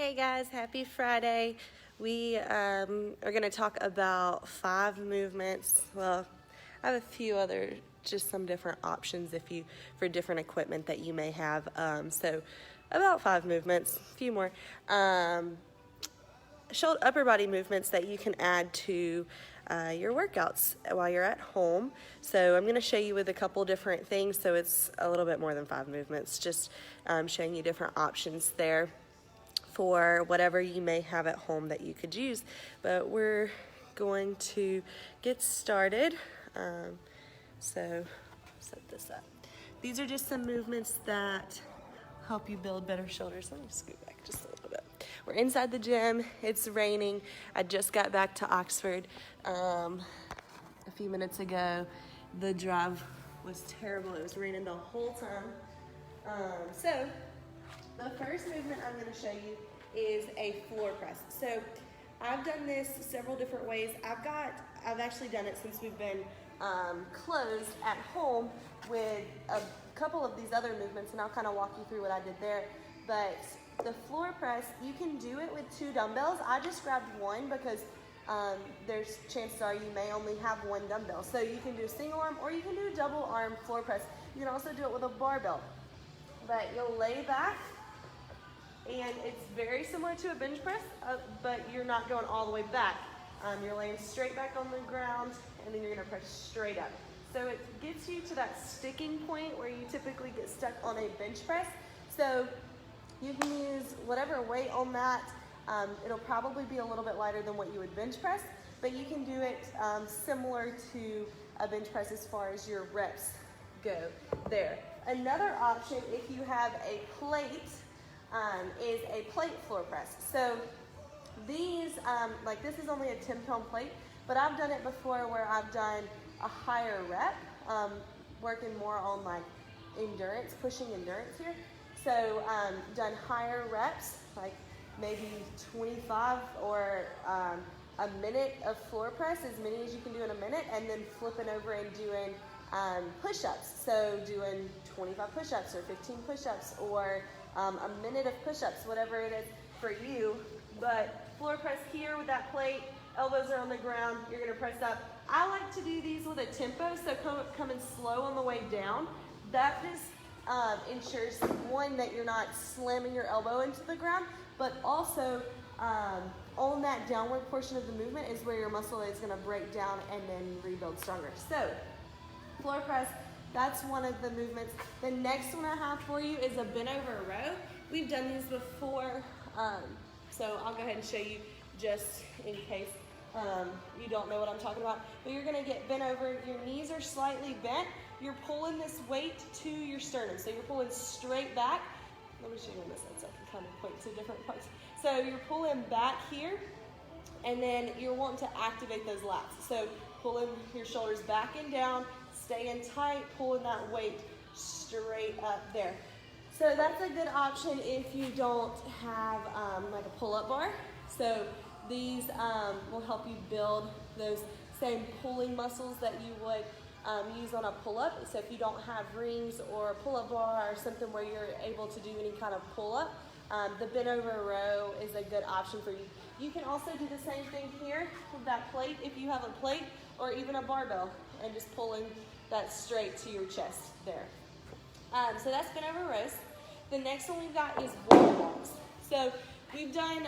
Hey guys, happy Friday. We are going to talk about 5 movements. Well, I have a few other, just some different options for different equipment that you may have. So about 5 movements, a few more. Upper body movements that you can add to your workouts while you're at home. So I'm going to show you with a couple different things, so it's a little bit more than 5 movements, just showing you different options there for whatever you may have at home that you could use. But we're going to get started. So set this up. These are just some movements that help you build better shoulders. Let me scoot back just a little bit. We're inside the gym. It's raining. I just got back to Oxford a few minutes ago. The drive was terrible. It was raining the whole time. So the first movement I'm going to show you is a floor press. So I've done this several different ways. I've actually done it since we've been closed at home with a couple of these other movements, and I'll kind of walk you through what I did there. But the floor press, you can do it with 2 dumbbells. I just grabbed one because there's chances are you may only have 1 dumbbell. So you can do single arm or you can do double arm floor press. You can also do it with a barbell. But you'll lay back, and it's very similar to a bench press, but you're not going all the way back. You're laying straight back on the ground, and then you're going to press straight up. So it gets you to that sticking point where you typically get stuck on a bench press. So you can use whatever weight on that. It'll probably be a little bit lighter than what you would bench press, but you can do it similar to a bench press as far as your reps go there. Another option, if you have a plate, is a plate floor press. So these, like this is only a 10-pound plate, but I've done it before where I've done a higher rep, working more on like endurance, pushing endurance here. So done higher reps, like maybe 25 or a minute of floor press, as many as you can do in a minute, and then flipping over and doing push-ups. So doing 25 push-ups or 15 push-ups or a minute of push-ups, whatever it is for you. But floor press here with that plate, elbows are on the ground, you're gonna press up. I like to do these with a tempo, so coming slow on the way down. That just ensures, one, that you're not slamming your elbow into the ground, but also on that downward portion of the movement is where your muscle is gonna break down and then rebuild stronger. So floor press, that's one of the movements. The next one I have for you is a bent over row. We've done these before, so I'll go ahead and show you just in case you don't know what I'm talking about. But you're gonna get bent over, your knees are slightly bent. You're pulling this weight to your sternum. So you're pulling straight back. Let me show you on this side so I can kind of point to different parts. So you're pulling back here, and then you're wanting to activate those lats. So pulling your shoulders back and down, staying tight, pulling that weight straight up there. So that's a good option if you don't have like a pull-up bar. So these will help you build those same pulling muscles that you would use on a pull-up. So if you don't have rings or a pull-up bar or something where you're able to do any kind of pull-up, the bent over row is a good option for you. You can also do the same thing here with that plate if you have a plate or even a barbell, and just pulling that straight to your chest there. So that's bent over rows. The next one we've got is wall walks. So we've done,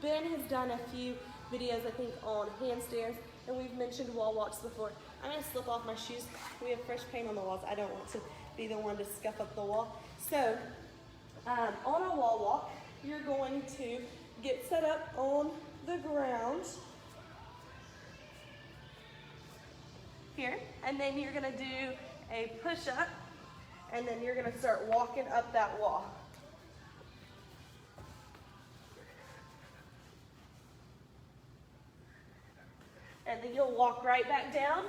Ben has done a few videos I think on handstands, and we've mentioned wall walks before. I'm gonna slip off my shoes. We have fresh paint on the walls. I don't want to be the one to scuff up the wall. So on a wall walk, you're going to get set up on the ground here, and then you're gonna do a push-up, and then you're gonna start walking up that wall. And then you'll walk right back down.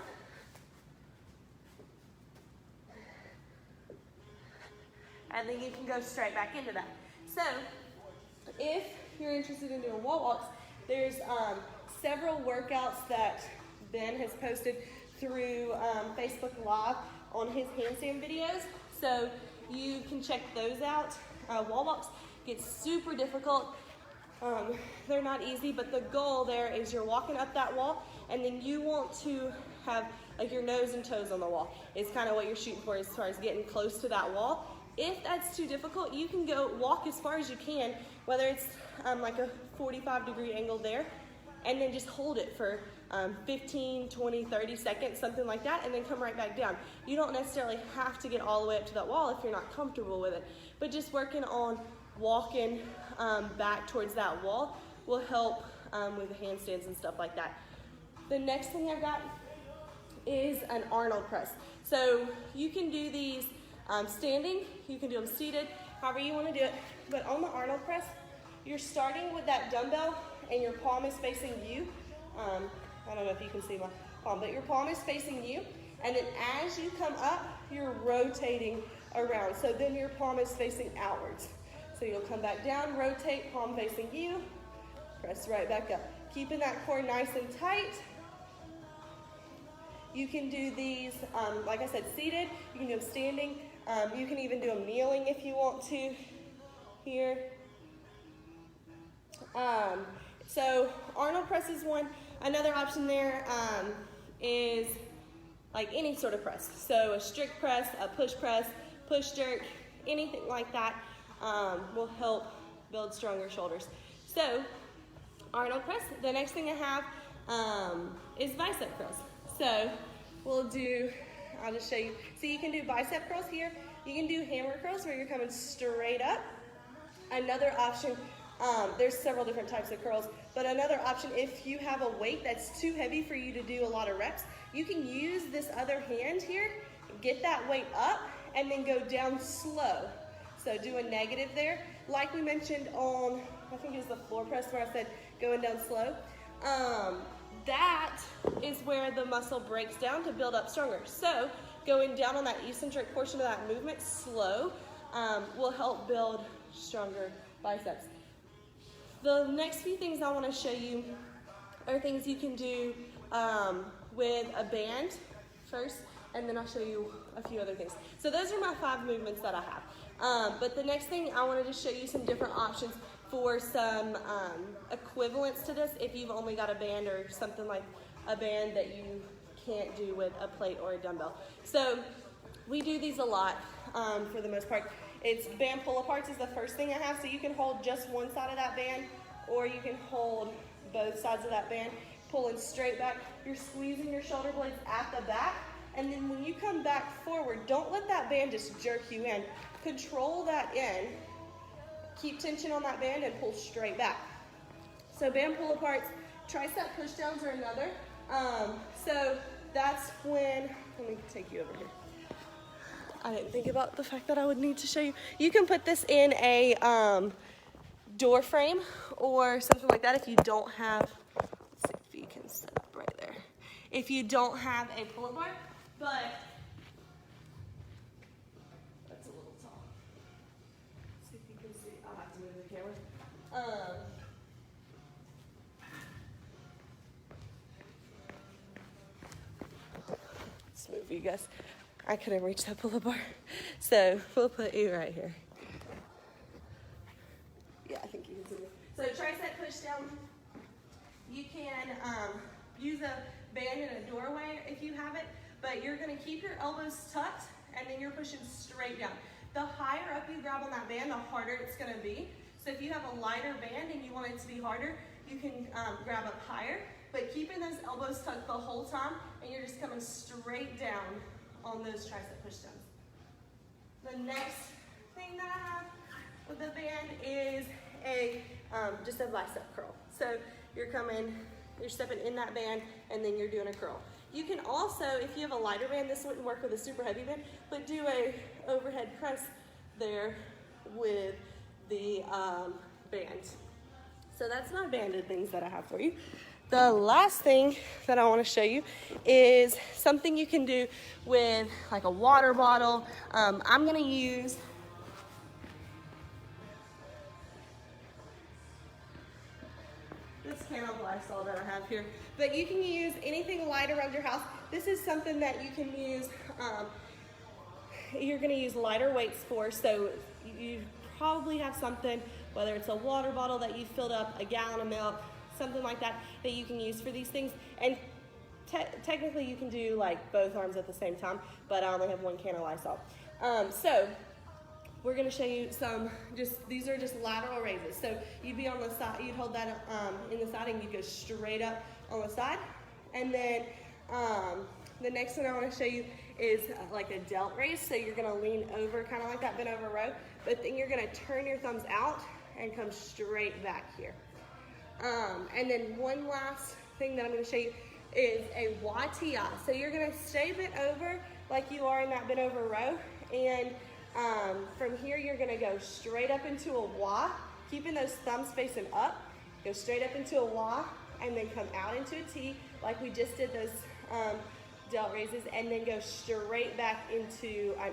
And then you can go straight back into that. So if you're interested in doing wall walks, there's several workouts that Ben has posted through Facebook Live on his handstand videos. So you can check those out. Wall walks. gets super difficult. They're not easy, but the goal there is you're walking up that wall, and then you want to have like your nose and toes on the wall. It's kind of what you're shooting for as far as getting close to that wall. If that's too difficult, you can go walk as far as you can, whether it's like a 45-degree angle there, and then just hold it for 15, 20, 30 seconds, something like that, and then come right back down. You don't necessarily have to get all the way up to that wall if you're not comfortable with it, but just working on walking back towards that wall will help with the handstands and stuff like that. The next thing I've got is an Arnold press. So you can do these standing, you can do them seated, however you want to do it. But on the Arnold press, you're starting with that dumbbell and your palm is facing you. I don't know if you can see my palm, but your palm is facing you. And then as you come up, you're rotating around. So then your palm is facing outwards. So you'll come back down, rotate, palm facing you, press right back up. Keeping that core nice and tight. You can do these, like I said, seated. You can do them standing. You can even do them kneeling if you want to here. So Arnold press is one. Another option there is like any sort of press. So a strict press, a push jerk, anything like that will help build stronger shoulders. So Arnold press. The next thing I have is bicep curls. So we'll do, I'll just show you. So you can do bicep curls here. You can do hammer curls where you're coming straight up. Another option, there's several different types of curls, but another option, if you have a weight that's too heavy for you to do a lot of reps, you can use this other hand here, get that weight up, and then go down slow. So do a negative there. Like we mentioned on, I think it was the floor press where I said going down slow. That is where the muscle breaks down to build up stronger. So going down on that eccentric portion of that movement slow will help build stronger biceps. The next few things I want to show you are things you can do with a band first, and then I'll show you a few other things. So those are my 5 movements that I have. But the next thing I wanted to show you some different options for some equivalents to this if you've only got a band or something like a band that you can't do with a plate or a dumbbell. So we do these a lot for the most part. It's band pull-aparts is the first thing I have. So you can hold just one side of that band, or you can hold both sides of that band, pulling straight back. You're squeezing your shoulder blades at the back, and then when you come back forward, don't let that band just jerk you in. Control that in. Keep tension on that band and pull straight back. So band pull-aparts, tricep push-downs are another. So that's when, let me take you over here. I didn't think about the fact that I would need to show you. You can put this in a door frame or something like that if you don't have, let's see if you can set up right there. If you don't have a pull-up bar, but that's a little tall. Let's see if you can see, I'll have to move the camera. Let's move you guys. I couldn't reach that pull-up bar. So we'll put you right here. Yeah, I think you can see me. So tricep push down. You can use a band in a doorway if you have it, but you're gonna keep your elbows tucked and then you're pushing straight down. The higher up you grab on that band, the harder it's gonna be. So if you have a lighter band and you want it to be harder, you can grab up higher, but keeping those elbows tucked the whole time and you're just coming straight down on those tricep push downs. The next thing that I have with the band is a just a bicep curl. So you're stepping in that band and then you're doing a curl. You can also, if you have a lighter band, this wouldn't work with a super heavy band, but do a overhead press there with the band. So that's my banded things that I have for you. The last thing that I want to show you is something you can do with like a water bottle. I'm going to use this Candle Lysol that I have here, but you can use anything light around your house. This is something that you can use, you're going to use lighter weights for, so you probably have something whether it's a water bottle that you filled up, a gallon of milk, something like that that you can use for these things. And technically you can do like both arms at the same time, but I only have 1 can of Lysol. So we're gonna show you some, these are just lateral raises. So you'd be on the side, you'd hold that in the side and you'd go straight up on the side. And then the next one I wanna show you is like a delt raise. So you're gonna lean over, kind of like that bent over row, but then you're gonna turn your thumbs out and come straight back here. And then one last thing that I'm gonna show you is a YTI. So you're gonna stay bent over like you are in that bent over row, and from here you're gonna go straight up into a Y, keeping those thumbs facing up, go straight up into a Y, and then come out into a T like we just did those delt raises, and then go straight back into an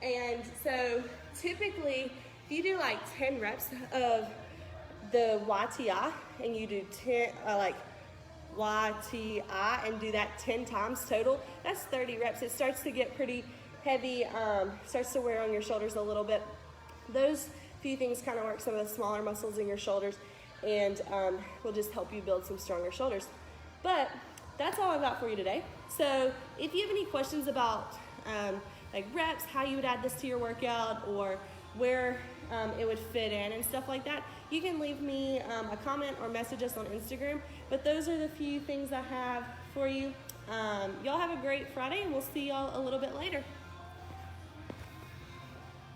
I. And so typically if you do like 10 reps of the YTI and you do 10 like YTI and do that 10 times total, that's 30 reps. It starts to get pretty heavy, starts to wear on your shoulders a little bit. Those few things kind of work some of the smaller muscles in your shoulders, and will just help you build some stronger shoulders. But that's all I've got for you today. So if you have any questions about like reps, how you would add this to your workout, or where it would fit in and stuff like that, you can leave me a comment or message us on Instagram. But those are the few things I have for you. Y'all have a great Friday, and we'll see y'all a little bit later.